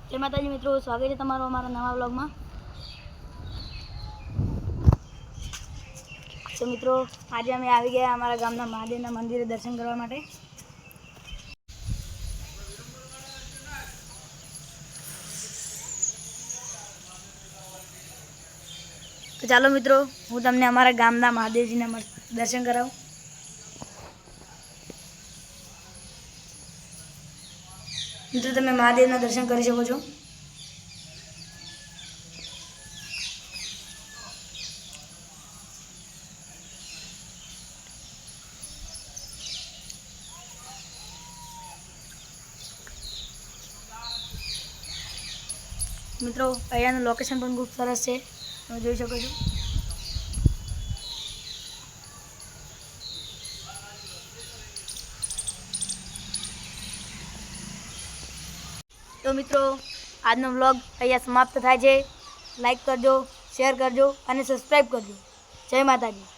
જય માતાજી મિત્રો, સ્વાગત છે તમારું અમારા નવા વ્લોગમાં। તો મિત્રો આજે અમે આવી ગયા અમારા ગામના મહાદેવના મંદિરે દર્શન કરવા માટે। તો ચાલો મિત્રો હું તમને અમારા ગામના મહાદેવજીના દર્શન કરાવું। મિત્રો તમે મહાદેવના દર્શન કરી શકો છો। મિત્રો અહીંયાનું લોકેશન પણ ખૂબ સરસ છે, તમે જોઈ શકો છો। તો મિત્રો આજનો વ્લોગ અહીંયા સમાપ્ત થાય છે। લાઈક કરજો, શેર કરજો અને સબસ્ક્રાઈબ કરજો। જય માતાજી।